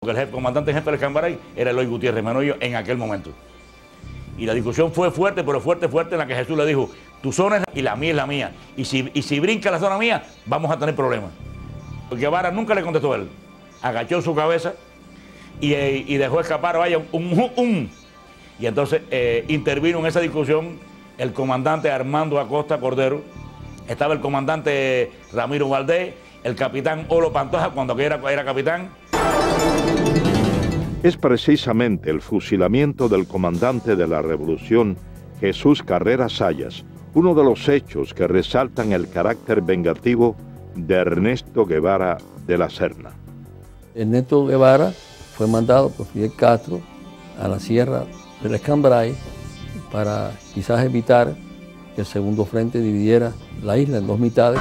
porque el comandante jefe del Escambray era Eloy Gutiérrez Manoyo en aquel momento. Y la discusión fue fuerte, pero fuerte, en la que Jesús le dijo, tu zona es y la mía es la mía. Y si brinca la zona mía, vamos a tener problemas. Guevara nunca le contestó a él. Agachó su cabeza y dejó escapar, vaya, Y entonces intervino en esa discusión el comandante Armando Acosta Cordero, estaba el comandante Ramiro Valdés, el capitán Olo Pantoja cuando era capitán. Es precisamente el fusilamiento del comandante de la Revolución, Jesús Carrera Sayas, uno de los hechos que resaltan el carácter vengativo de Ernesto Guevara de la Serna. Ernesto Guevara fue mandado por Fidel Castro a la sierra del Escambray para quizás evitar que el segundo frente dividiera la isla en dos mitades.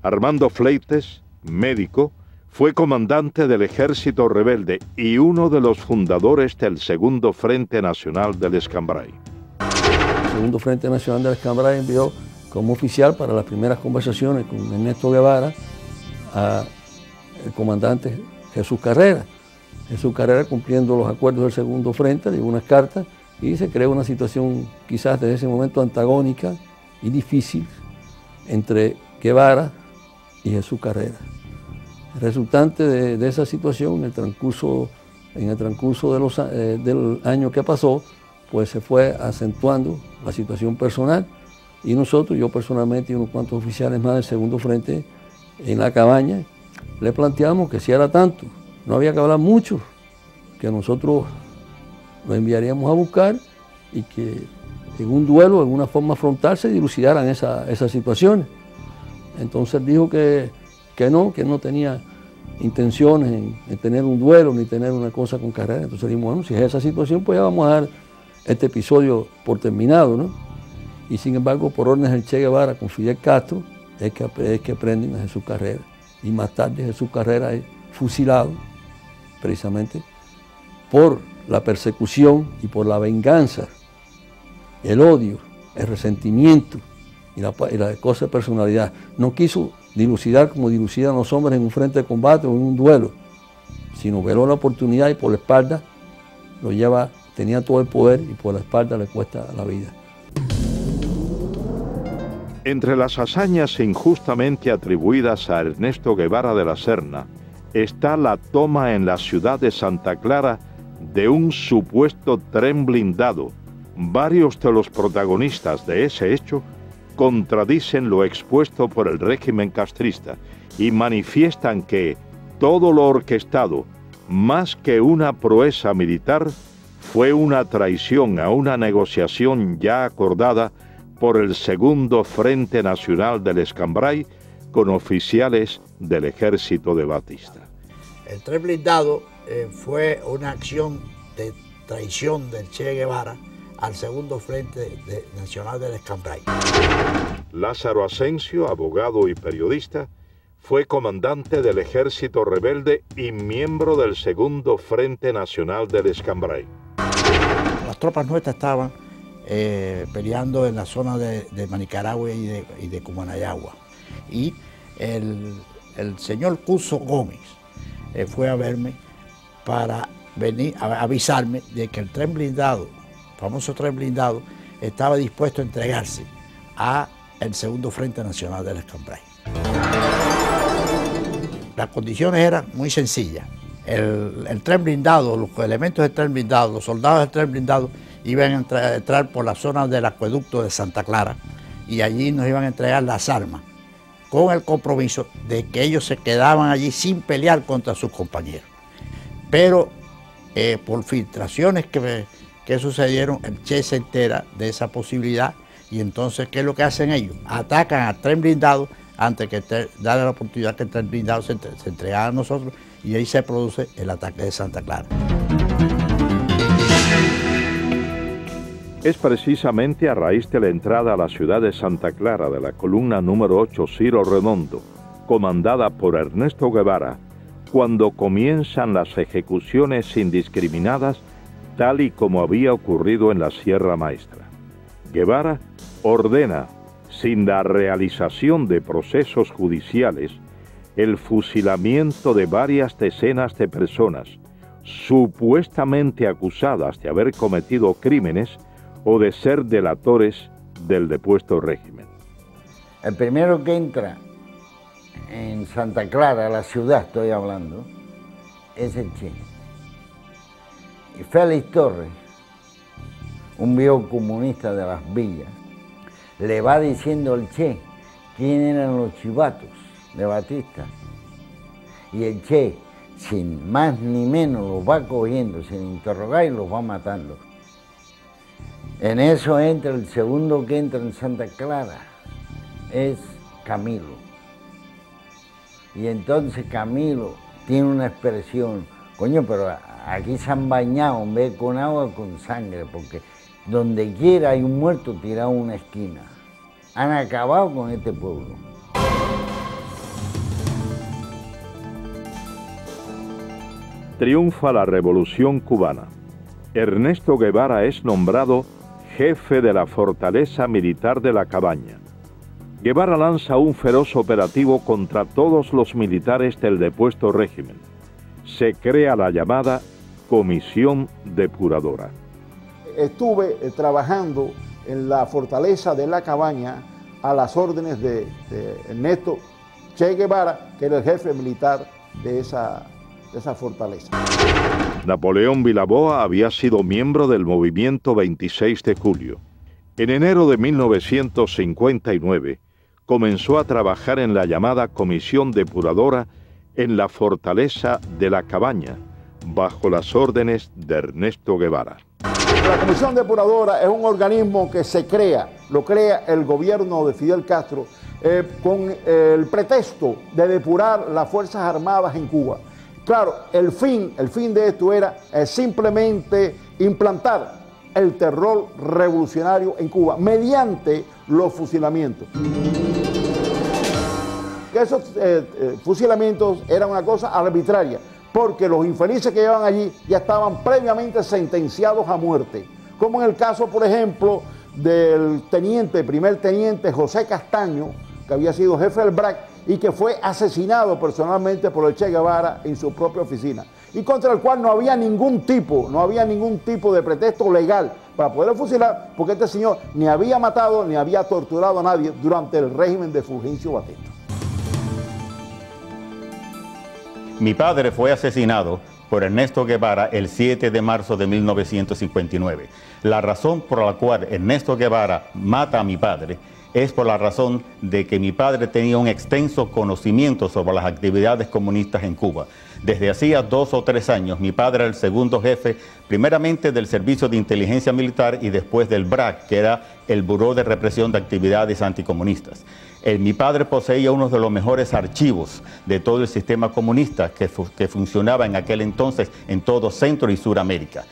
Armando Fleites, médico, fue comandante del ejército rebelde y uno de los fundadores del Segundo Frente Nacional del Escambray. El Segundo Frente Nacional del Escambray envió como oficial para las primeras conversaciones con Ernesto Guevara al comandante Jesús Carrera. Jesús Carrera, cumpliendo los acuerdos del Segundo Frente, dio unas cartas y se creó una situación quizás desde ese momento antagónica y difícil entre Guevara y Jesús Carrera. Resultante de esa situación, en el transcurso del año que pasó, pues se fue acentuando la situación personal y nosotros, yo personalmente y unos cuantos oficiales más del Segundo Frente, en la cabaña, le planteamos que si era tanto, no había que hablar mucho, que nosotros lo enviaríamos a buscar y que en un duelo, en una forma frontal, se dilucidaran esas situaciones. Entonces dijo que no tenía intenciones en tener un duelo ni tener una cosa con Carrera. Entonces dijimos, bueno, si es esa situación, pues ya vamos a dar este episodio por terminado, ¿no? Y sin embargo, por órdenes del Che Guevara con Fidel Castro, es que prenden a Jesús Carrera. Y más tarde Jesús Carrera es fusilado, precisamente, por la persecución y por la venganza, el odio, el resentimiento y la cosa de personalidad. No quiso dilucidar como dilucidan los hombres en un frente de combate o en un duelo, sino veló la oportunidad y por la espalda lo lleva, tenía todo el poder y por la espalda le cuesta la vida. Entre las hazañas injustamente atribuidas a Ernesto Guevara de la Serna está la toma en la ciudad de Santa Clara de un supuesto tren blindado. Varios de los protagonistas de ese hecho contradicen lo expuesto por el régimen castrista y manifiestan que todo lo orquestado, más que una proeza militar, fue una traición a una negociación ya acordada por el Segundo Frente Nacional del Escambray con oficiales del ejército de Batista. El tren blindado fue una acción de traición del Che Guevara al Segundo Frente Nacional del Escambray. Lázaro Asensio, abogado y periodista, fue comandante del ejército rebelde y miembro del Segundo Frente Nacional del Escambray. Las tropas nuestras estaban peleando en la zona de Manicaragua y de Cumanayagua. Y el señor Cuso Gómez fue a verme para venir a avisarme de que el tren blindado, el famoso tren blindado, estaba dispuesto a entregarse al Segundo Frente Nacional del Escambray. Las condiciones eran muy sencillas. El tren blindado, los elementos del tren blindado, los soldados del tren blindado iban a entrar por la zona del acueducto de Santa Clara y allí nos iban a entregar las armas con el compromiso de que ellos se quedaban allí sin pelear contra sus compañeros. Pero por filtraciones que sucedieron, el Che se entera de esa posibilidad y entonces, ¿qué es lo que hacen ellos? Atacan al tren blindado antes que darle la oportunidad que el tren blindado se entregara a nosotros y ahí se produce el ataque de Santa Clara. Es precisamente a raíz de la entrada a la ciudad de Santa Clara de la columna número 8 Ciro Redondo, comandada por Ernesto Guevara, cuando comienzan las ejecuciones indiscriminadas, tal y como había ocurrido en la Sierra Maestra. Guevara ordena, sin la realización de procesos judiciales, el fusilamiento de varias decenas de personas supuestamente acusadas de haber cometido crímenes o de ser delatores del depuesto régimen. El primero que entra en Santa Clara, la ciudad estoy hablando, es el Che. Y Félix Torres, un viejo comunista de las villas, le va diciendo al Che quién eran los chivatos de Batista. Y el Che, sin más ni menos, los va cogiendo, sin interrogar, y los va matando. En eso entra el segundo que entra en Santa Clara, es Camilo. Y entonces Camilo tiene una expresión, coño, pero aquí se han bañado en vez de con agua, con sangre, porque donde quiera hay un muerto tirado en una esquina. Han acabado con este pueblo. Triunfa la Revolución Cubana. Ernesto Guevara es nombrado jefe de la fortaleza militar de La Cabaña. Guevara lanza un feroz operativo contra todos los militares del depuesto régimen. Se crea la llamada Comisión Depuradora. Estuve trabajando en la fortaleza de La Cabaña a las órdenes de Ernesto Che Guevara, que era el jefe militar de esa fortaleza. Napoleón Vilaboa había sido miembro del movimiento 26 de julio. En enero de 1959 comenzó a trabajar en la llamada Comisión Depuradora en la fortaleza de La Cabaña, bajo las órdenes de Ernesto Guevara. La Comisión Depuradora es un organismo que se crea, lo crea el gobierno de Fidel Castro con el pretexto de depurar las Fuerzas Armadas en Cuba. Claro, el fin de esto era simplemente implantar el terror revolucionario en Cuba mediante los fusilamientos. Esos fusilamientos eran una cosa arbitraria, porque los infelices que llevaban allí ya estaban previamente sentenciados a muerte, como en el caso, por ejemplo, del primer teniente José Castaño, que había sido jefe del BRAC y que fue asesinado personalmente por el Che Guevara en su propia oficina, y contra el cual no había ningún tipo de pretexto legal para poderlo fusilar, porque este señor ni había matado ni había torturado a nadie durante el régimen de Fulgencio Batista. Mi padre fue asesinado por Ernesto Guevara el 7 de marzo de 1959. La razón por la cual Ernesto Guevara mata a mi padre es por la razón de que mi padre tenía un extenso conocimiento sobre las actividades comunistas en Cuba. Desde hacía 2 o 3 años, mi padre era el segundo jefe, primeramente del Servicio de Inteligencia Militar y después del BRAC, que era el Buró de Represión de Actividades Anticomunistas. Mi padre poseía uno de los mejores archivos de todo el sistema comunista que funcionaba en aquel entonces en todo Centro y Suramérica.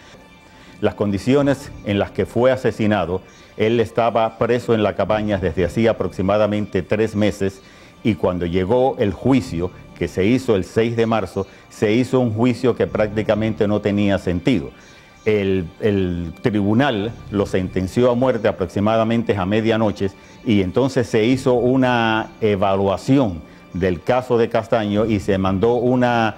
Las condiciones en las que fue asesinado, él estaba preso en La Cabaña desde hacía aproximadamente 3 meses, y cuando llegó el juicio, que se hizo el 6 de marzo, se hizo un juicio que prácticamente no tenía sentido. El tribunal lo sentenció a muerte aproximadamente a medianoche, y entonces se hizo una evaluación del caso de Castaño y se mandó una,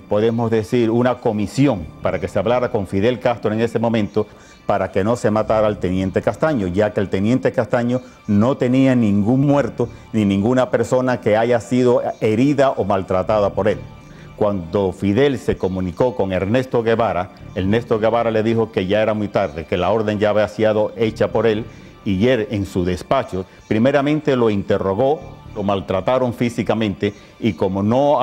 podemos decir, una comisión para que se hablara con Fidel Castro en ese momento para que no se matara al teniente Castaño, ya que el teniente Castaño no tenía ningún muerto ni ninguna persona que haya sido herida o maltratada por él. Cuando Fidel se comunicó con Ernesto Guevara le dijo que ya era muy tarde, que la orden ya había sido hecha por él, y él en su despacho primeramente lo interrogó, lo maltrataron físicamente, y como no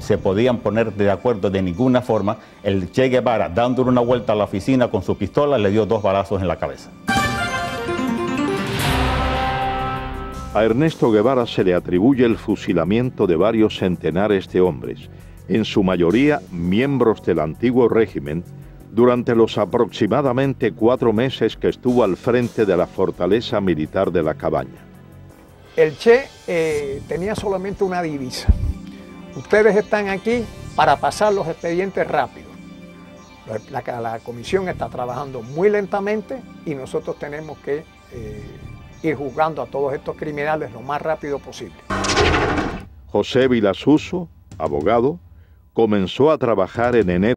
se podían poner de acuerdo de ninguna forma, el Che Guevara, dándole una vuelta a la oficina con su pistola, le dio 2 balazos en la cabeza. A Ernesto Guevara se le atribuye el fusilamiento de varios centenares de hombres, en su mayoría miembros del antiguo régimen, durante los aproximadamente 4 meses que estuvo al frente de la fortaleza militar de La Cabaña. El Che tenía solamente una divisa: ustedes están aquí para pasar los expedientes rápido. La comisión está trabajando muy lentamente y nosotros tenemos que ir juzgando a todos estos criminales lo más rápido posible. José Vilasuso, abogado, comenzó a trabajar en enero